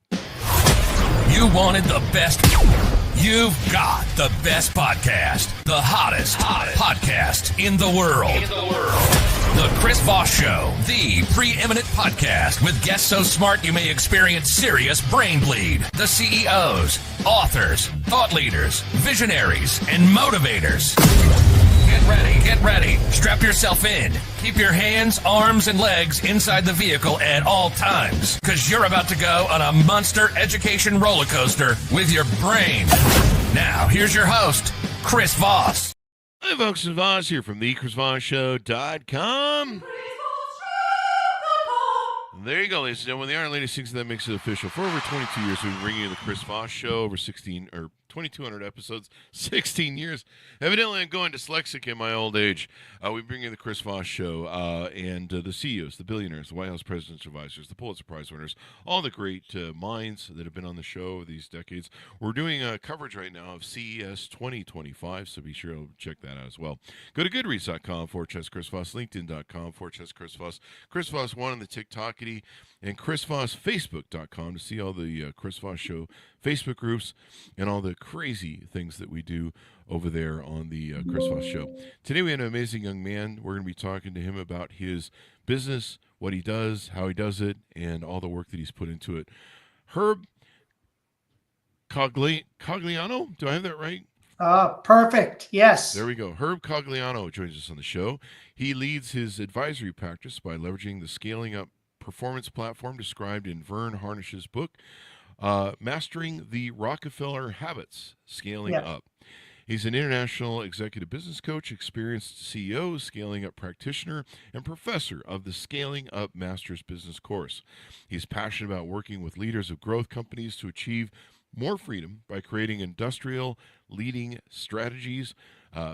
What's up? You wanted the best. You've got the best podcast. The hottest podcast in the world. The Chris Voss Show, the preeminent podcast with guests so smart you may experience serious brain bleed. The CEOs, authors, thought leaders, visionaries, and motivators. Get ready. Strap yourself in. Keep your hands, arms, and legs inside the vehicle at all times, because you're about to go on a monster education roller coaster with your brain. Now, here's your host, Chris Voss. Hi, folks, it's Voss here from the ChrisVossShow.com. There you go, ladies and gentlemen. The Iron Lady sings that makes it official. For over 22 years, we've been bringing you the Chris Voss Show. Over 2,200 episodes, 16 years. Evidently, I'm going dyslexic in my old age. We bring you the Chris Voss Show and the CEOs, the billionaires, the White House President's advisors, the Pulitzer Prize winners, all the great minds that have been on the show over these decades. We're doing coverage right now of CES 2025, so be sure to check that out as well. Go to goodreads.com/Chris Voss, LinkedIn.com/Chris Voss, Chris Voss 1 on the TikTokity, and ChrisVossFacebook.com to see all the Chris Voss Show Facebook groups and all the crazy things that we do over there on the Chris Voss Show. Today we have an amazing young man. We're going to be talking to him about his business, what he does, how he does it, and all the work that he's put into it. Herb Cogliano, do I have that right? Perfect. Yes. There we go. Herb Cogliano joins us on the show. He leads his advisory practice by leveraging the scaling up performance platform described in Vern Harnish's book, Mastering the Rockefeller Habits, Scaling Up. He's an international executive business coach, experienced CEO, scaling up practitioner, and professor of the Scaling Up Master's Business Course. He's passionate about working with leaders of growth companies to achieve more freedom by creating industrial leading strategies,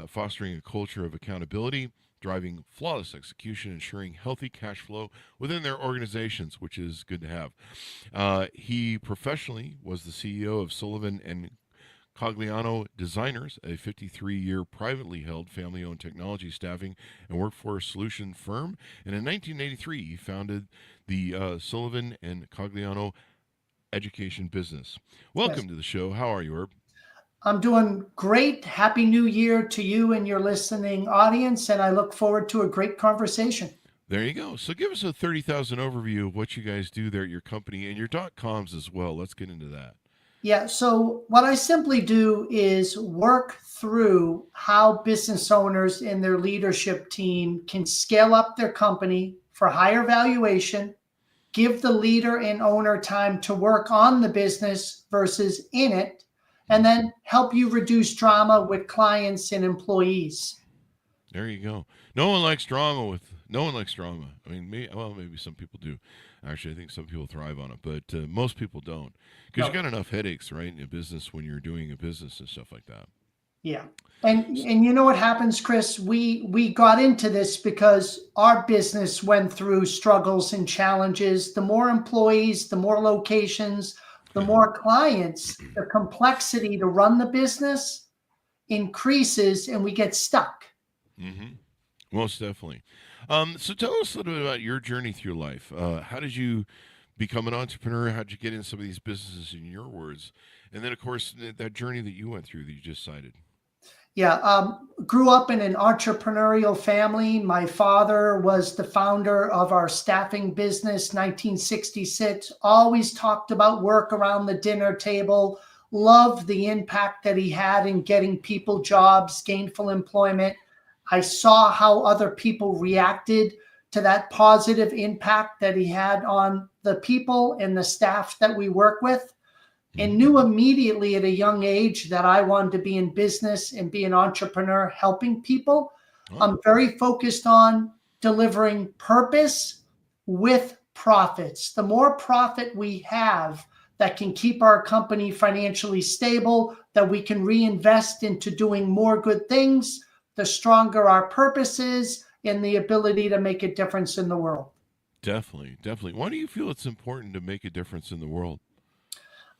fostering a culture of accountability, driving flawless execution, ensuring healthy cash flow within their organizations, which is good to have. He professionally was the CEO of Sullivan and Cogliano Designers, a 53-year privately held family-owned technology staffing and workforce solution firm. And in 1983, he founded the Sullivan and Cogliano Education Business. Welcome to the show. How are you, Herb? I'm doing great. Happy New Year to you and your listening audience, and I look forward to a great conversation. There you go. So give us a 30,000 overview of what you guys do there at your company and your .coms as well. Let's get into that. Yeah, so what I simply do is work through how business owners and their leadership team can scale up their company for higher valuation, give the leader and owner time to work on the business versus in it, and then help you reduce drama with clients and employees. There you go. No one likes drama. I mean, maybe some people do. Actually, I think some people thrive on it, but most people don't, because you got enough headaches, right, in a business when you're doing a business and stuff like that. Yeah, and you know what happens, Chris? We got into this because our business went through struggles and challenges. The more employees, the more locations, the more clients, the complexity to run the business increases, and we get stuck. Mm-hmm. Most definitely. So tell us a little bit about your journey through life. How did you become an entrepreneur? How did you get in some of these businesses, in your words? And then, of course, that journey that you went through that you just cited. Yeah, grew up in an entrepreneurial family. My father was the founder of our staffing business, 1966. Always talked about work around the dinner table. Loved the impact that he had in getting people jobs, gainful employment. I saw how other people reacted to that positive impact that he had on the people and the staff that we work with, and knew immediately at a young age that I wanted to be in business and be an entrepreneur helping people. I'm very focused on delivering purpose with profits. The more profit we have that can keep our company financially stable, that we can reinvest into doing more good things, the stronger our purpose is and the ability to make a difference in the world. Definitely. Why do you feel it's important to make a difference in the world?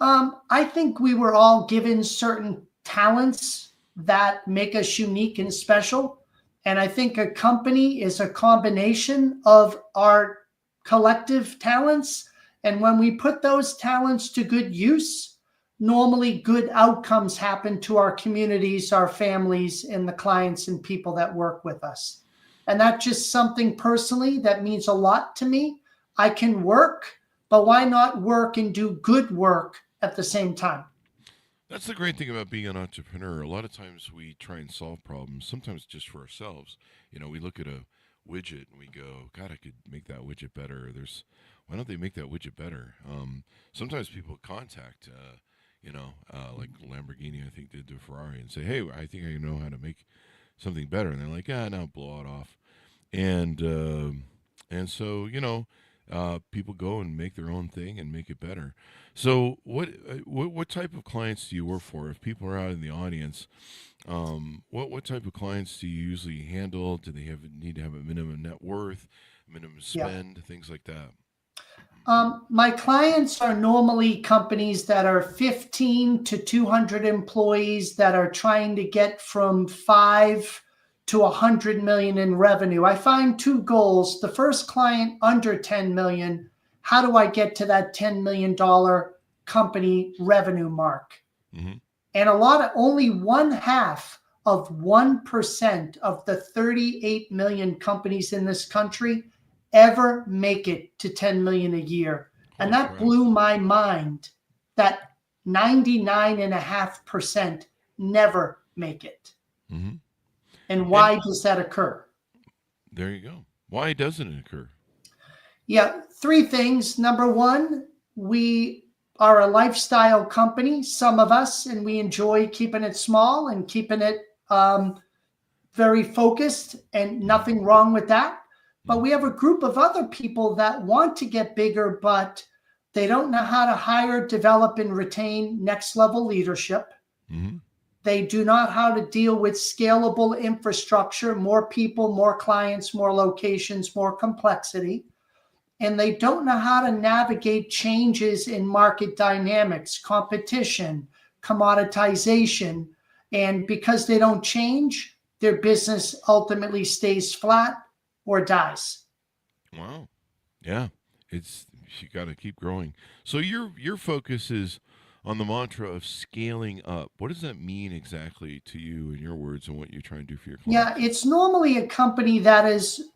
I think we were all given certain talents that make us unique and special. And I think a company is a combination of our collective talents. And when we put those talents to good use, normally good outcomes happen to our communities, our families, and the clients and people that work with us. And that's just something personally that means a lot to me. I can work, but why not work and do good work at the same time? That's the great thing about being an entrepreneur. A lot of times we try and solve problems, sometimes just for ourselves. We look at a widget and we go, God, I could make that widget better. Why don't they make that widget better? Sometimes people contact, like Lamborghini, I think did to Ferrari and say, hey, I think I know how to make something better. And they're like, no, blow it off. And so, people go and make their own thing and make it better. So, what type of clients do you work for? If people are out in the audience, what type of clients do you usually handle? Do they need to have a minimum net worth, minimum spend, things like that? My clients are normally companies that are 15 to 200 employees that are trying to get from 5 to 100 million in revenue. I find two goals. The first client under 10 million, how do I get to that $10 million company revenue mark? Mm-hmm. And only 1/2 of 1% of the 38 million companies in this country ever make it to 10 million a year. And that blew my mind that 99.5% never make it. Mm-hmm. And why does that occur? There you go. Why doesn't it occur? Yeah, three things. Number one, we are a lifestyle company, some of us, and we enjoy keeping it small and keeping it very focused, and nothing wrong with that. But we have a group of other people that want to get bigger, but they don't know how to hire, develop, and retain next level leadership. Mm-hmm. They do not how to deal with scalable infrastructure, more people, more clients, more locations, more complexity. And they don't know how to navigate changes in market dynamics, competition, commoditization. And because they don't change, their business ultimately stays flat or dies. Wow. Yeah. You got to keep growing. So your focus is on the mantra of scaling up. What does that mean exactly to you in your words and what you're trying to do for your clients? Yeah, it's normally a company that is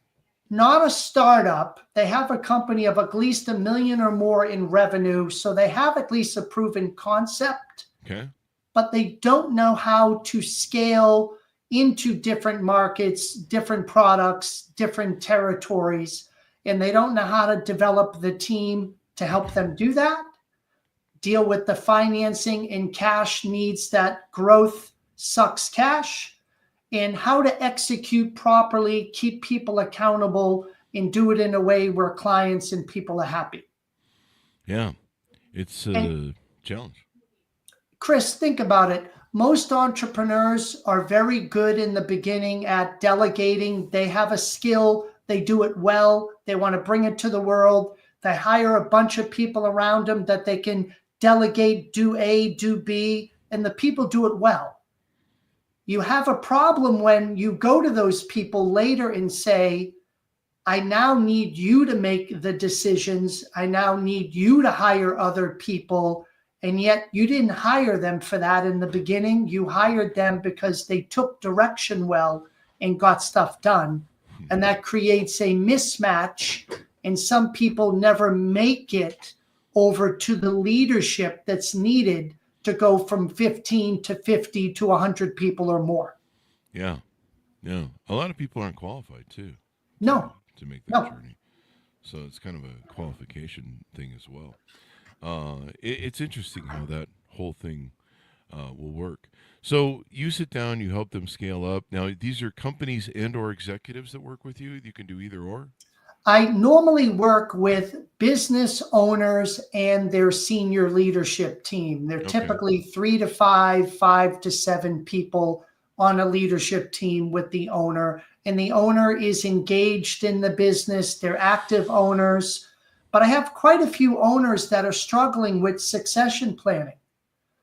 not a startup. They have a company of at least $1 million or more in revenue. So they have at least a proven concept. Okay. But they don't know how to scale into different markets, different products, different territories. And they don't know how to develop the team to help them do that, deal with the financing and cash needs that growth sucks cash, and how to execute properly, keep people accountable, and do it in a way where clients and people are happy. Yeah, it's a challenge. Chris, think about it. Most entrepreneurs are very good in the beginning at delegating. They have a skill. They do it well. They want to bring it to the world. They hire a bunch of people around them that they can delegate, do A, do B, and the people do it well. You have a problem when you go to those people later and say, I now need you to make the decisions. I now need you to hire other people. And yet you didn't hire them for that in the beginning. You hired them because they took direction well and got stuff done. And that creates a mismatch. And some people never make it over to the leadership that's needed to go from 15 to 50 to 100 people or more. Yeah. Yeah. A lot of people aren't qualified too. No. To make that journey. So it's kind of a qualification thing as well. It's interesting how that whole thing will work. So you sit down, you help them scale up. Now, these are companies and or executives that work with you. You can do either or. I normally work with business owners and their senior leadership team. They're typically 3 to 5, 5 to 7 people on a leadership team with the owner. And the owner is engaged in the business. They're active owners. But I have quite a few owners that are struggling with succession planning.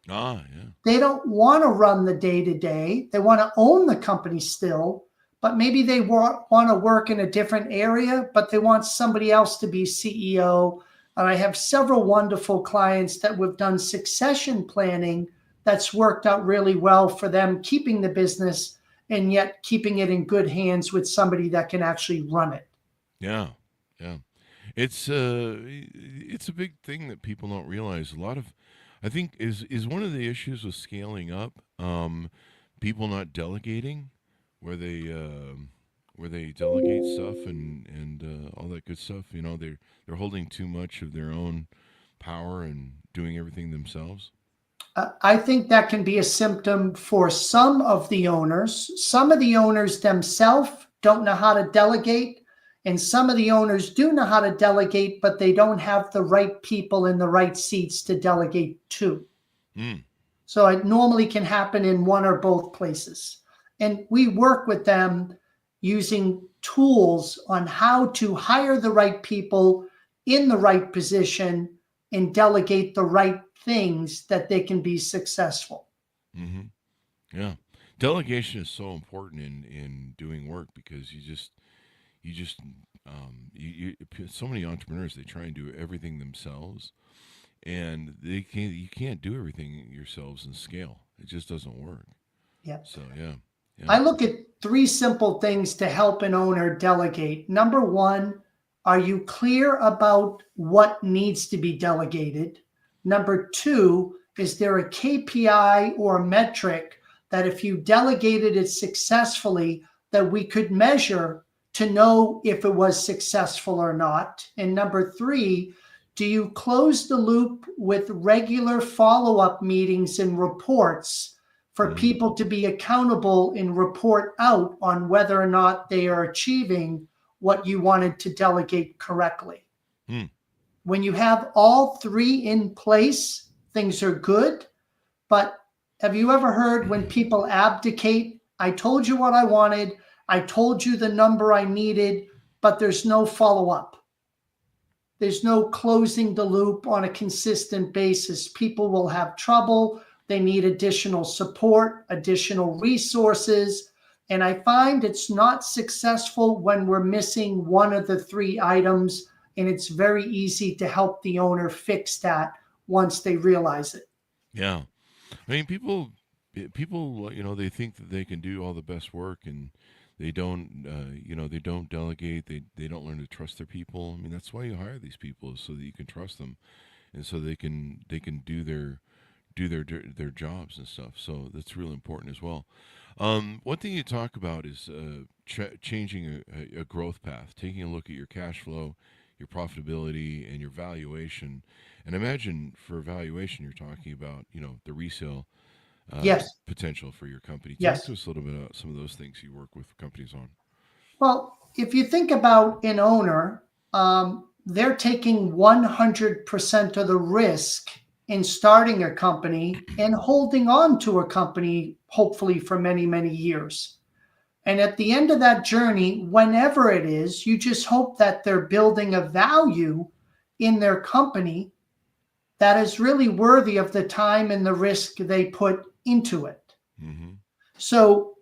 Ah, yeah. They don't want to run the day-to-day. They want to own the company still, but maybe they want to work in a different area, but they want somebody else to be CEO. And I have several wonderful clients that we've done succession planning that's worked out really well for them, keeping the business and yet keeping it in good hands with somebody that can actually run it. Yeah, yeah. It's a big thing that people don't realize. A lot of, I think, is one of the issues with scaling up. People not delegating, where they delegate stuff and all that good stuff. You know, they're holding too much of their own power and doing everything themselves. I think that can be a symptom for some of the owners. Some of the owners themselves don't know how to delegate, and some of the owners do know how to delegate, but they don't have the right people in the right seats to delegate to. Mm. So it normally can happen in one or both places. And we work with them using tools on how to hire the right people in the right position and delegate the right things that they can be successful. Hmm. Yeah, delegation is so important in doing work because you just so many entrepreneurs, they try and do everything themselves, and you can't do everything yourselves and scale. It just doesn't work. Yeah. So yeah, yeah. I look at three simple things to help an owner delegate. Number one, are you clear about what needs to be delegated? Number two, is there a KPI or metric that if you delegated it successfully, that we could measure to know if it was successful or not? And number three, do you close the loop with regular follow-up meetings and reports for people to be accountable and report out on whether or not they are achieving what you wanted to delegate correctly? Hmm. When you have all three in place, things are good. But have you ever heard when people abdicate? I told you what I wanted. I told you the number I needed, but there's no follow up. There's no closing the loop on a consistent basis. People will have trouble. They need additional support, additional resources. And I find it's not successful when we're missing one of the three items. And it's very easy to help the owner fix that once they realize it. Yeah. I mean, people, they think that they can do all the best work, and they don't, they don't delegate. They don't learn to trust their people. I mean, that's why you hire these people, is so that you can trust them, and so they can do their jobs and stuff. So that's really important as well. One thing you talk about is changing a growth path, taking a look at your cash flow, your profitability, and your valuation. And imagine for valuation, you're talking about the resale Yes. potential for your company. Talk Yes. to us a little bit about some of those things you work with companies on. Well, if you think about an owner, they're taking 100% of the risk in starting a company and holding on to a company, hopefully for many, many years. And at the end of that journey, whenever it is, you just hope that they're building a value in their company that is really worthy of the time and the risk they put into it. Mm-hmm. So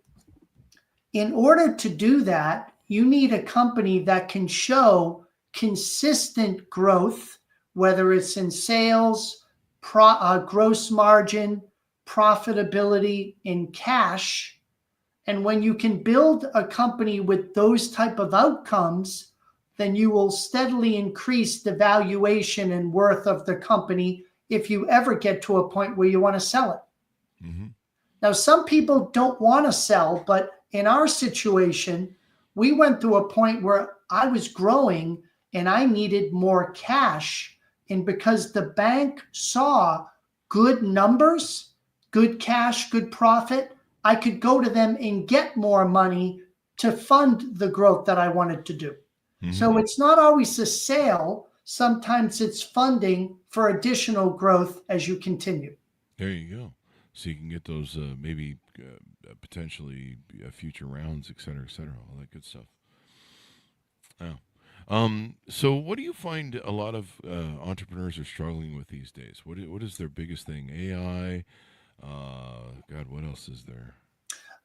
in order to do that, you need a company that can show consistent growth, whether it's in sales, gross margin, profitability, in cash. And when you can build a company with those type of outcomes, then you will steadily increase the valuation and worth of the company if you ever get to a point where you want to sell it. Mm-hmm. Now, some people don't want to sell, but in our situation, we went through a point where I was growing and I needed more cash. And because the bank saw good numbers, good cash, good profit, I could go to them and get more money to fund the growth that I wanted to do. Mm-hmm. So it's not always a sale. Sometimes it's funding for additional growth as you continue. There you go. So you can get those maybe potentially future rounds, et cetera, all that good stuff. Oh. So what do you find a lot of entrepreneurs are struggling with these days? What is their biggest thing? AI? God, what else is there?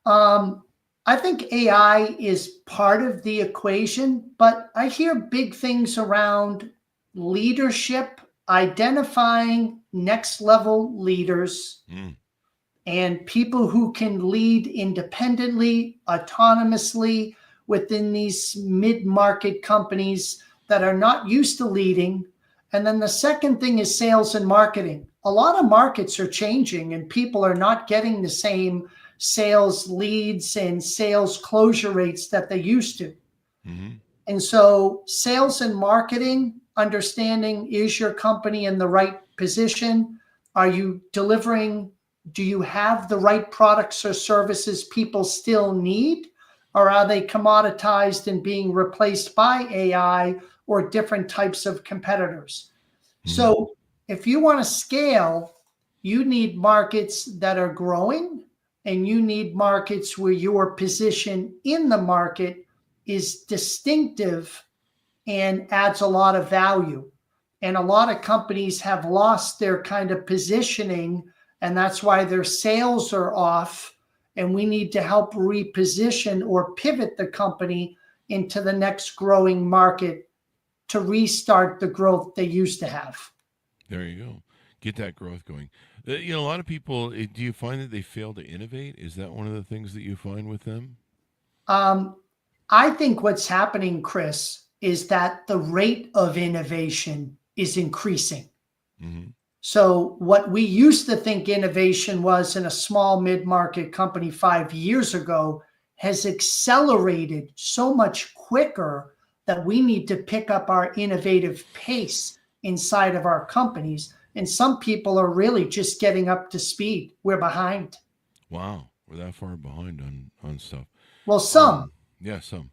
I think AI is part of the equation, but I hear big things around leadership, identifying next level leaders and people who can lead independently, autonomously within these mid-market companies that are not used to leading. And then the second thing is sales and marketing. A lot of markets are changing and people are not getting the same sales leads and sales closure rates that they used to. And so sales and marketing, understanding, is your company in the right position? Are you delivering? Do you have the right products or services people still need? Or are they commoditized and being replaced by AI or different types of competitors? So if you want to scale, you need markets that are growing, and you need markets where your position in the market is distinctive and adds a lot of value. And a lot of companies have lost their kind of positioning, and that's why their sales are off. And we need to help reposition or pivot the company into the next growing market to restart the growth they used to have. There you go. Get that growth going. A lot of people, do you find that they fail to innovate? Is that one of the things that you find with them? I think what's happening, Chris, is that the rate of innovation is increasing. So what we used to think innovation was in a small mid-market company 5 years ago has accelerated so much quicker that we need to pick up our innovative pace inside of our companies. And some people are really just getting up to speed. We're behind. Wow, we're that far behind on stuff. Well, some. Yeah, some.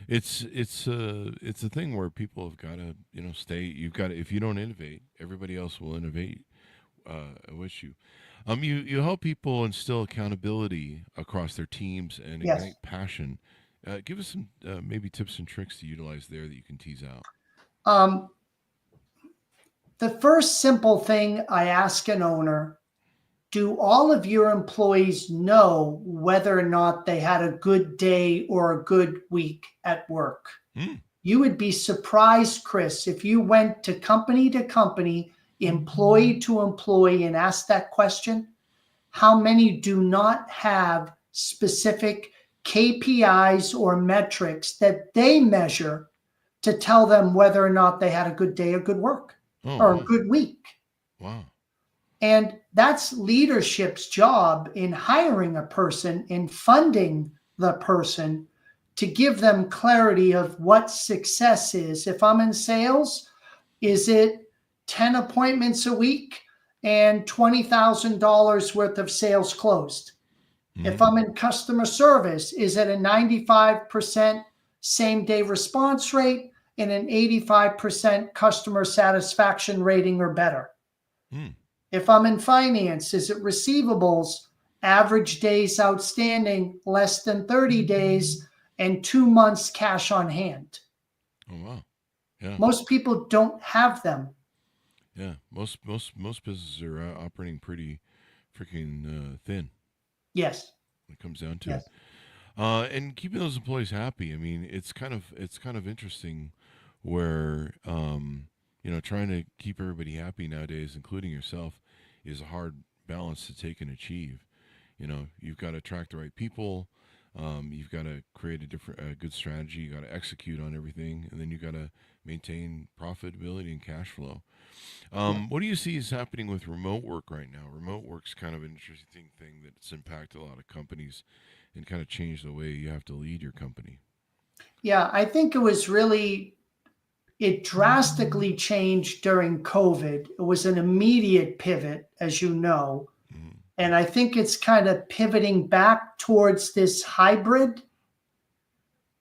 It's a thing where people have got to stay. You've got to, if you don't innovate, everybody else will innovate with you. You help people instill accountability across their teams and ignite passion. Give us some maybe tips and tricks to utilize there that you can tease out. The first simple thing I ask an owner: do all of your employees know whether or not they had a good day or a good week at work? You would be surprised, Chris, if you went to company, employee to employee, and asked that question, how many do not have specific KPIs or metrics that they measure to tell them whether or not they had a good day or good work or a good week. Wow. And that's leadership's job in hiring a person and funding the person to give them clarity of what success is. If I'm in sales, is it 10 appointments a week and $20,000 worth of sales closed? If I'm in customer service, is it a 95% same day response rate and an 85% customer satisfaction rating or better? If I'm in finance, is it receivables, average days outstanding, less than 30 days, and 2 months cash on hand? Oh, wow. Yeah. Most people don't have them. Yeah. Most businesses are operating pretty freaking thin. Yes. It comes down to it. And keeping those employees happy. I mean, it's kind of interesting where trying to keep everybody happy nowadays, including yourself, is a hard balance to take and achieve. You've got to attract the right people. You've got to create a good strategy. You got to execute on everything, and then you got to maintain profitability and cash flow. What do you see is happening with remote work right now? Remote work's kind of an interesting thing that's impacted a lot of companies and kind of changed the way you have to lead your company. Yeah, I think it drastically changed during COVID. It was an immediate pivot, as you know. And I think it's kind of pivoting back towards this hybrid.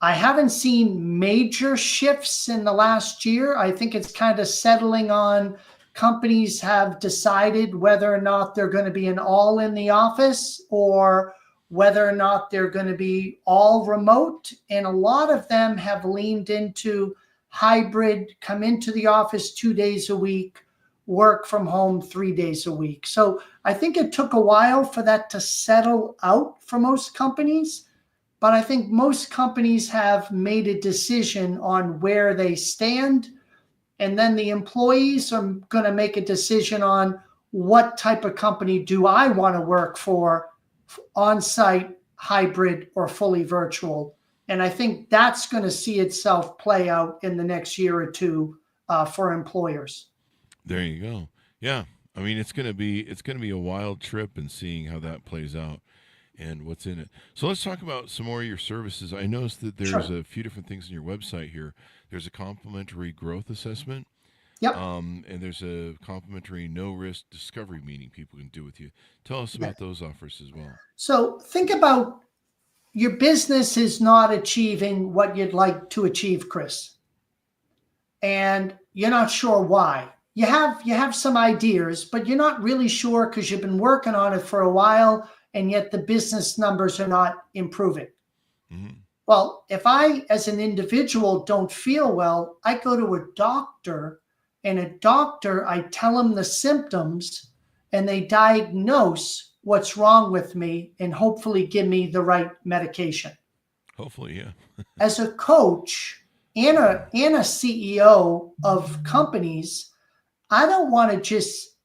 I haven't seen major shifts in the last year. I think it's kind of settling on companies have decided whether or not they're going to be an all in the office or whether or not they're going to be all remote. And a lot of them have leaned into hybrid, come into the office 2 days a week, work from home 3 days a week. So I think it took a while for that to settle out for most companies. But I think most companies have made a decision on where they stand. And then the employees are going to make a decision on what type of company do I want to work for, on-site, hybrid, or fully virtual. And I think that's going to see itself play out in the next year or two for employers. There you go. Yeah. I mean, it's gonna be a wild trip and seeing how that plays out and what's in it. So let's talk about some more of your services. I noticed that there's Sure. a few different things in your website here. There's a complimentary growth assessment, Yep. and there's a complimentary no risk discovery meeting people can do with you. Tell us Yeah. about those offers as well. So think about your business is not achieving what you'd like to achieve, Chris, and you're not sure why. You have some ideas, but you're not really sure because you've been working on it for a while, and yet the business numbers are not improving. Hmm. Well, if I, as an individual, don't feel well, I go to a doctor, and a doctor, I tell them the symptoms, and they diagnose what's wrong with me and hopefully give me the right medication. Hopefully, yeah. As a coach and a CEO of companies, I don't want to just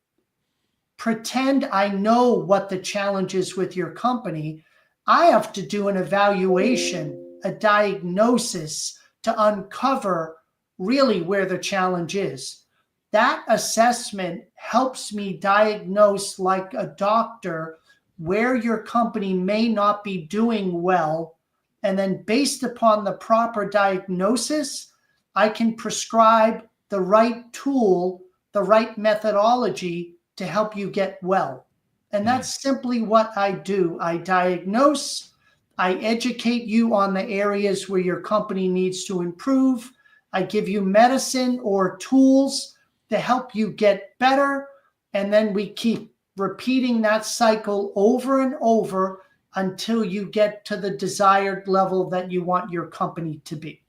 pretend I know what the challenge is with your company. I have to do an evaluation, a diagnosis to uncover really where the challenge is. That assessment helps me diagnose, like a doctor, where your company may not be doing well. And then, based upon the proper diagnosis, I can prescribe the right tool, the right methodology to help you get well. And Mm, that's simply what I do. I diagnose, I educate you on the areas where your company needs to improve. I give you medicine or tools to help you get better. And then we keep repeating that cycle over and over until you get to the desired level that you want your company to be.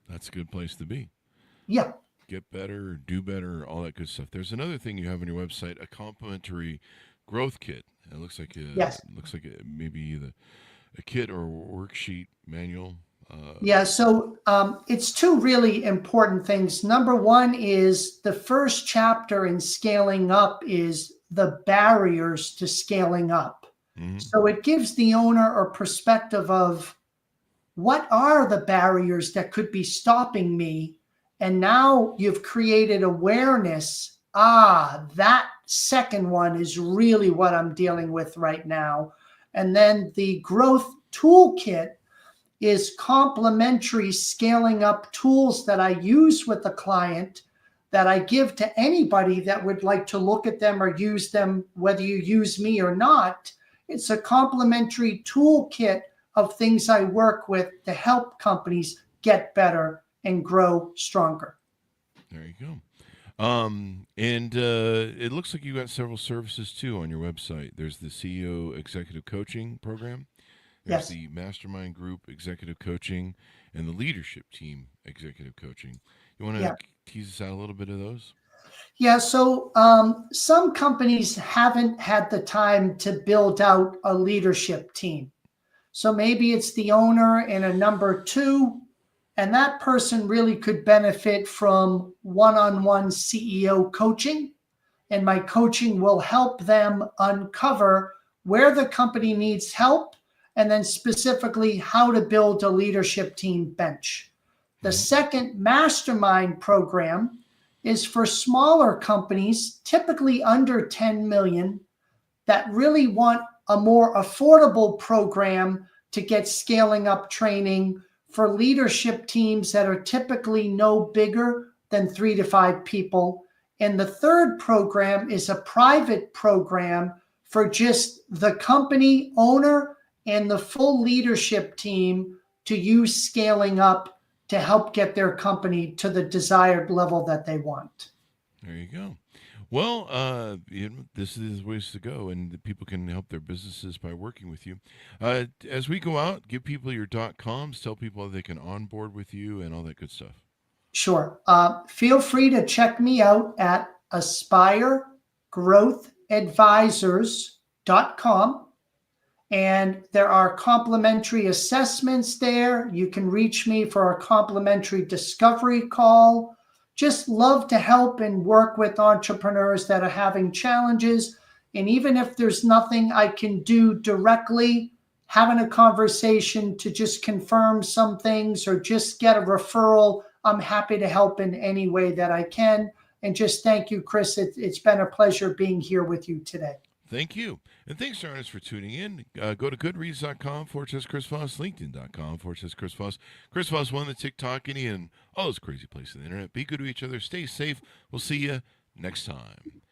that's a good place to be. Yeah. Get better, do better, all that good stuff. There's another thing you have on your website, a complimentary growth kit. It Yes. looks like maybe a kit or worksheet manual. Yeah. So it's two really important things. Number one is the first chapter in scaling up is the barriers to scaling up. Mhm. So it gives the owner a perspective of what are the barriers that could be stopping me. And now you've created awareness. That second one is really what I'm dealing with right now. And then the growth toolkit is complementary scaling up tools that I use with the client, that I give to anybody that would like to look at them or use them, whether you use me or not. It's a complementary toolkit of things I work with to help companies get better and grow stronger. There you go. And it looks like you got several services too on your website. There's the CEO Executive Coaching Program. There's Yes. the Mastermind Group Executive Coaching and the Leadership Team Executive Coaching. You want Yeah. to tease us out a little bit of those? Yeah. So some companies haven't had the time to build out a leadership team. So maybe it's the owner and a number two, and that person really could benefit from one-on-one CEO coaching. And my coaching will help them uncover where the company needs help and then specifically how to build a leadership team bench. The Hmm. second mastermind program is for smaller companies, typically under 10 million, that really want a more affordable program to get scaling up training for leadership teams that are typically no bigger than 3 to 5 people. And the third program is a private program for just the company owner and the full leadership team to use scaling up to help get their company to the desired level that they want. There you go. Well, this is ways to go, and the people can help their businesses by working with you. As we go out, give people your .coms, tell people how they can onboard with you, and all that good stuff. Sure. Feel free to check me out at aspiregrowthadvisors.com. And there are complimentary assessments there. You can reach me for a complimentary discovery call. just love to help and work with entrepreneurs that are having challenges. And even if there's nothing I can do directly, having a conversation to just confirm some things or just get a referral, I'm happy to help in any way that I can. And just thank you, Chris. It's been a pleasure being here with you today. Thank you. And thanks, Ernest, for tuning in. Go to goodreads.com/Chris Voss, LinkedIn.com/Chris Voss. Chris Voss won the TikTok, and all those crazy places on the internet. Be good to each other. Stay safe. We'll see you next time.